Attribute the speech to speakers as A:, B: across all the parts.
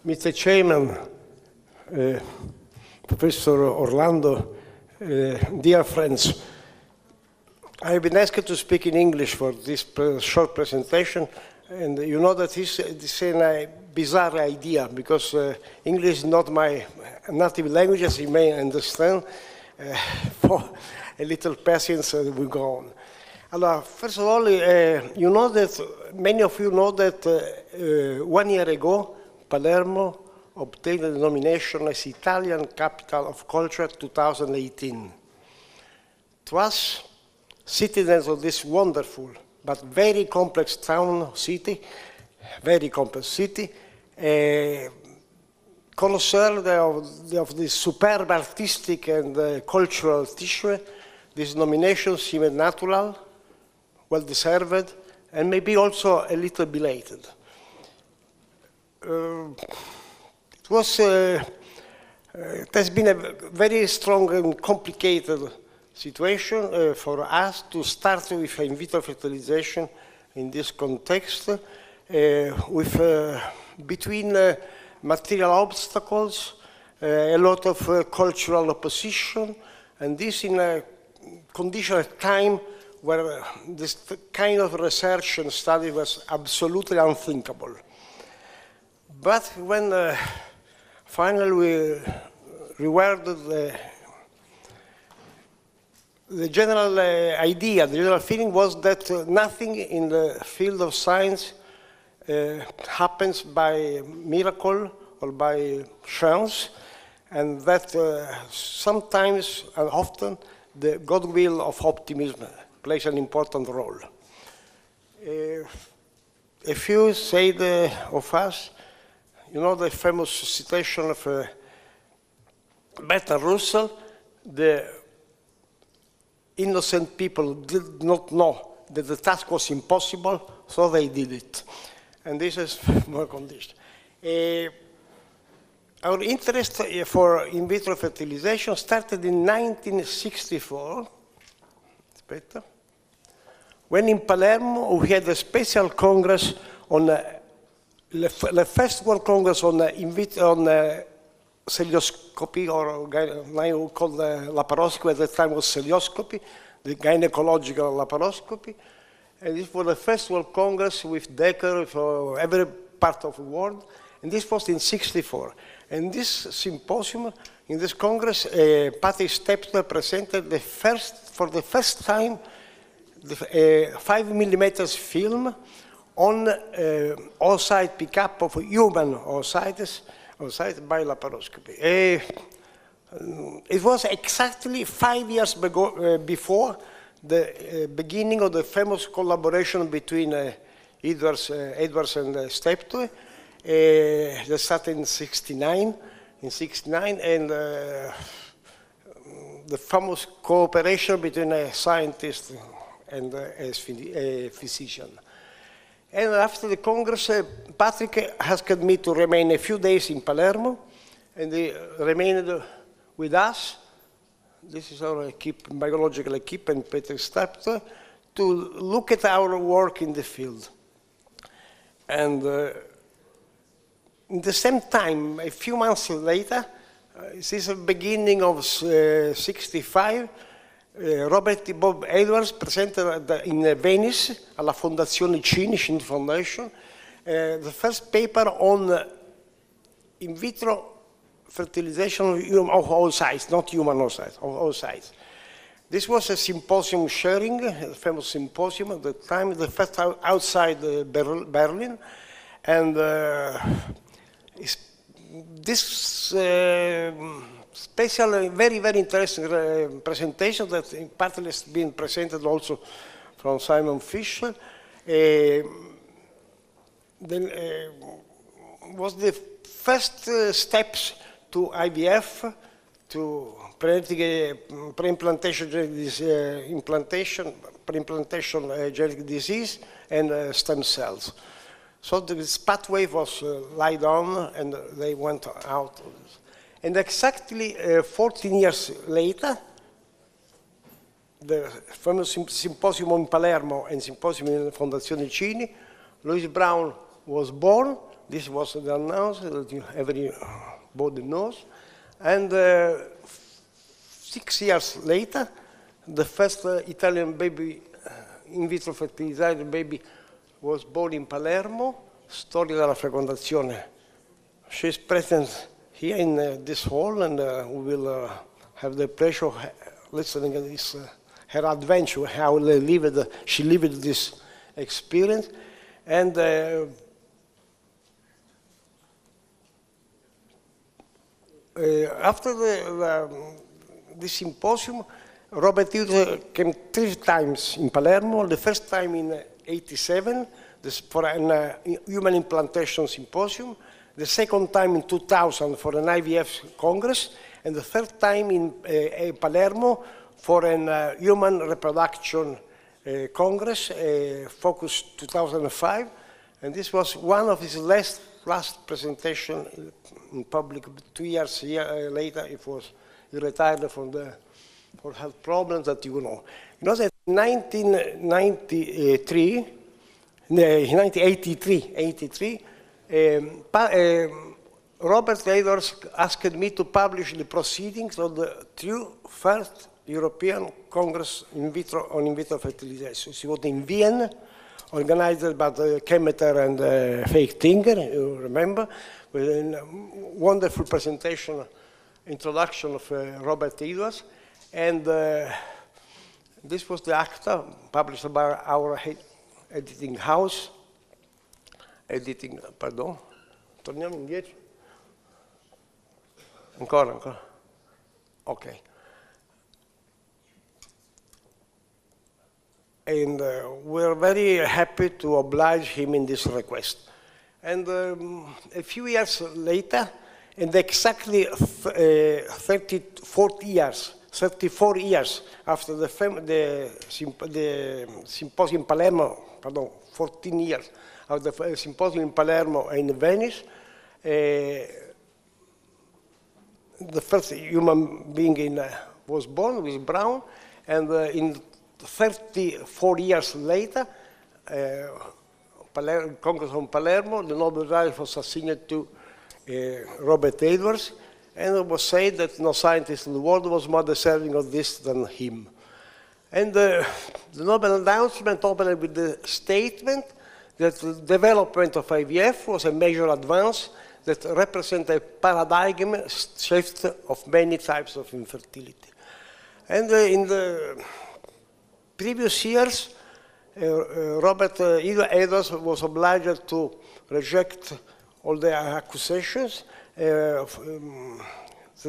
A: Mr. Chairman, Professor Orlando, dear friends, I have been asked to speak in English for this short presentation, and you know that this is a bizarre idea because English is not my native language, as you may understand. For a little patience, we go on. First of all, you know that many of you know that 1 year ago, Palermo obtained the nomination as Italian Capital of Culture 2018. To us, citizens of this wonderful but very complex city, concerned of the superb artistic and cultural tissue, this nomination seemed natural, well-deserved, and maybe also a little belated. It has been a very strong and complicated situation for us to start with in vitro fertilization in this context, between material obstacles, a lot of cultural opposition, and this in a condition at time where this kind of research and study was absolutely unthinkable. But when finally we reworded the general idea, the general feeling was that nothing in the field of science happens by miracle or by chance, and that sometimes and often the goodwill of optimism plays an important role. A few said of us, you know the famous citation of Bertrand Russell, the innocent people did not know that the task was impossible, so they did it. And this is more condition. Our interest for in vitro fertilization started in 1964, when in Palermo we had a special congress on the first World Congress on in vitro celioscopy, or now called laparoscopy, at the time was celioscopy, the gynecological laparoscopy. And this was the first World Congress with Decker for every part of the world, and this was in '64. And this symposium, in this Congress, Patrick Steptoe presented for the first time, the 5 mm film on oocyte pickup of human oocytes by laparoscopy. It was exactly 5 years before the beginning of the famous collaboration between Edwards and Steptoe. They started in '69, and the famous cooperation between a scientist and a physician. And after the Congress, Patrick asked me to remain a few days in Palermo, and he remained with us. This is our biological equipment, Patrick Steptoe, to look at our work in the field. And in the same time, a few months later, this is the beginning of '65, Robert Bob Edwards presented in Venice alla Fondazione Cittadini Foundation the first paper on in vitro fertilization of oocytes, not human oocytes, of oocytes. This was a symposium sharing, a famous symposium at the time, the first outside Berlin, and this special, very, very interesting presentation that partly has been presented also from Simon Fisher, was the first steps to IVF, to pre-implantation genetic disease, and stem cells. So this pathway was laid on, and they went out. And exactly 14 years later, the famous symposium in Palermo and symposium in Fondazione Cittadini, Louise Brown was born This was the announcement that everybody knows. And 6 years later, the first Italian baby, in vitro fertilized baby, was born in Palermo, storia della fecondazione. She's present here in this hall, and we will have the pleasure of listening to this, her adventure, how she lived this experience. And after the symposium, Robert Hughes came 3 times in Palermo. The first time in '87 for an human implantation symposium, the second time in 2000 for an IVF Congress, and the third time in Palermo for an human reproduction Congress, focused 2005. And this was one of his last presentation in public. 2 years later, he retired from for health problems that you know. You know that in 1983, Robert Edwards asked me to publish the proceedings of the first European Congress on in vitro fertilization. It was in Vienna, organized by Kemeter and Fake Tinger, you remember, with a wonderful presentation, introduction of Robert Edwards. And this was the ACTA, published by our editing house. Torniamo indietro. Ancora. Ok. And we're very happy to oblige him in this request. And a few years later, and exactly 34 years after the symposium in Palermo, 14 years after the symposium in Palermo and in Venice, the first human being was born with Brown, and in 34 years later, Congress on Palermo, the Nobel Prize was assigned to Robert Edwards, and it was said that no scientist in the world was more deserving of this than him. And the Nobel announcement opened with the statement that the development of IVF was a major advance that represents a paradigm shift of many types of infertility. And in the previous years, Robert Edwards was obliged to reject all the accusations that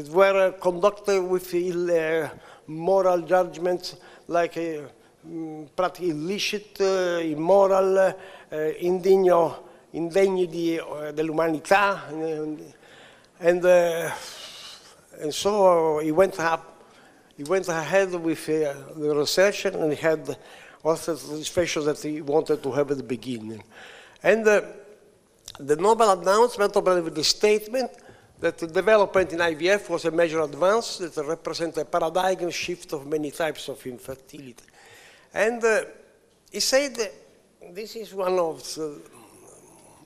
A: were conducted with moral judgments like illicit, immoral, indegni dell'umanità, and so he went ahead with the research, and he had also the special that he wanted to have at the beginning. And the Nobel announcement opened with the statement that the development in IVF was a major advance that represents a paradigm shift of many types of infertility. And he said, this is one of the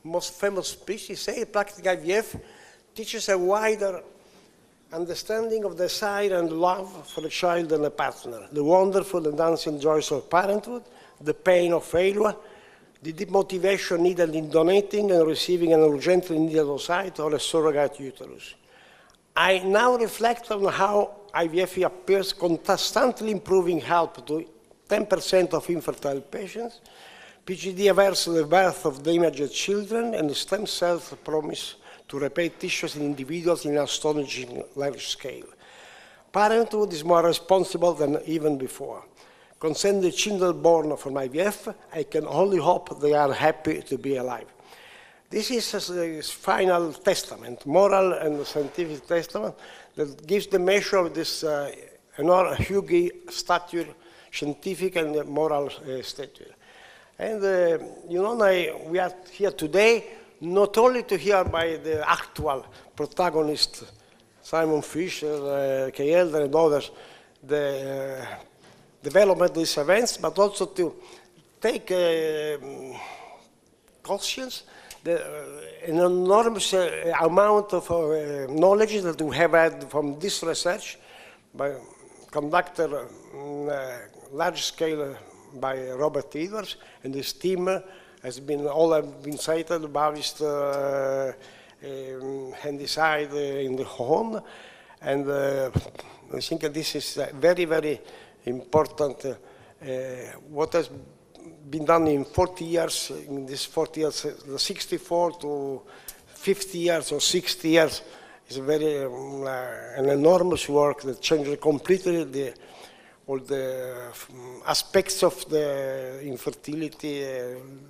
A: most famous speeches, he said, practicing IVF teaches a wider understanding of desire and love for a child and a partner, the wonderful and ancient joys of parenthood, the pain of failure, the demotivation needed in donating and receiving an urgently needed oocyte or a surrogate uterus. I now reflect on how IVF appears constantly improving help to 10% of infertile patients. PGD averts the birth of damaged children, and stem cells promise to repair tissues in individuals in an astonishing large scale. Parenthood is more responsible than even before. Concern the children born from IVF, I can only hope they are happy to be alive. This is his final testament, moral and scientific testament, that gives the measure of this huge stature, scientific and moral stature. And you know, we are here today not only to hear by the actual protagonist, Simon Fisher, Kay Elder and others, the development of these events, but also to take conscience an enormous amount of knowledge that we have had from this research by conducted large scale by Robert Edwards, and his team has been, all have been cited, Bavist, Handyside in the home, and I think this is very, very important. What has been done in 40 years, in these 40 years, 64 to 50 years or 60 years, is very an enormous work that changed completely all the aspects of the infertility,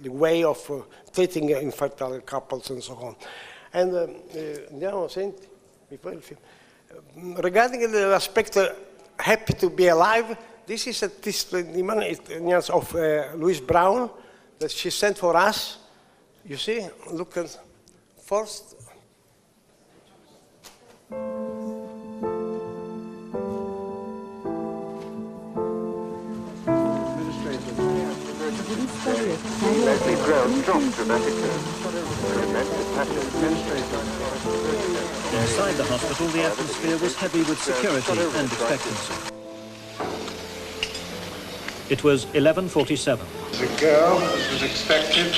A: the way of treating infertile couples and so on. And regarding the aspect happy to be alive, this is a testimony of Louise Brown that she sent for us. You see, look at first.
B: Inside the hospital, the atmosphere was heavy with security and expectancy. It was 11:47.
C: The girl was expected.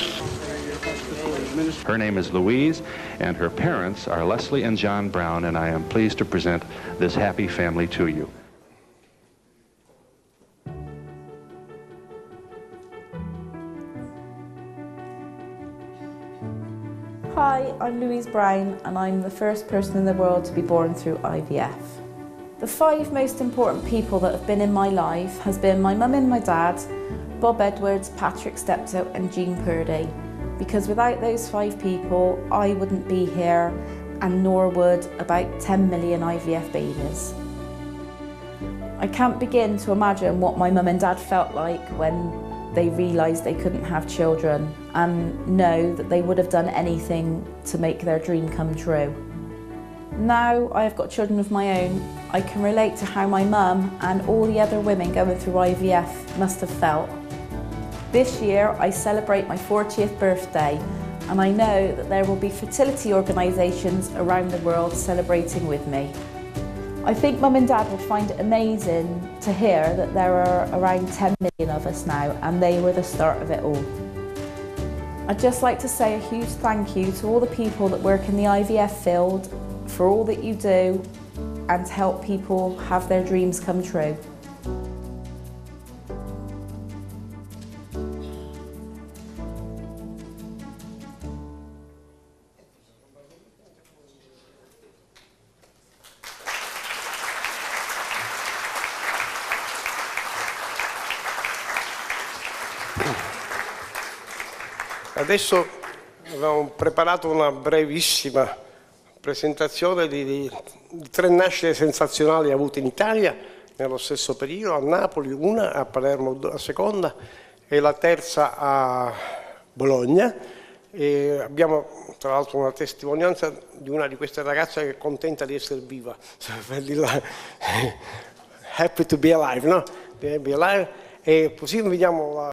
D: Her name is Louise, and her parents are Leslie and John Brown, and I am pleased to present this happy family to you.
E: Hi, I'm Louise Brown, and I'm the first person in the world to be born through IVF. The 5 most important people that have been in my life has been my mum and my dad, Bob Edwards, Patrick Steptoe and Jean Purdy. Because without those 5 people, I wouldn't be here, and nor would about 10 million IVF babies. I can't begin to imagine what my mum and dad felt like when they realised they couldn't have children, and know that they would have done anything to make their dream come true. Now I have got children of my own, I can relate to how my mum and all the other women going through IVF must have felt. This year I celebrate my 40th birthday, and I know that there will be fertility organisations around the world celebrating with me. I think Mum and Dad would find it amazing to hear that there are around 10 million of us now, and they were the start of it all. I'd just like to say a huge thank you to all the people that work in the IVF field for all that you do and to help people have their dreams come true.
A: Adesso abbiamo preparato una brevissima presentazione di 3 nascite sensazionali avute in Italia nello stesso periodo, a Napoli una, a Palermo la seconda e la terza a Bologna. E abbiamo tra l'altro una testimonianza di una di queste ragazze che è contenta di essere viva. Happy to be alive, no? Be alive. E così vediamo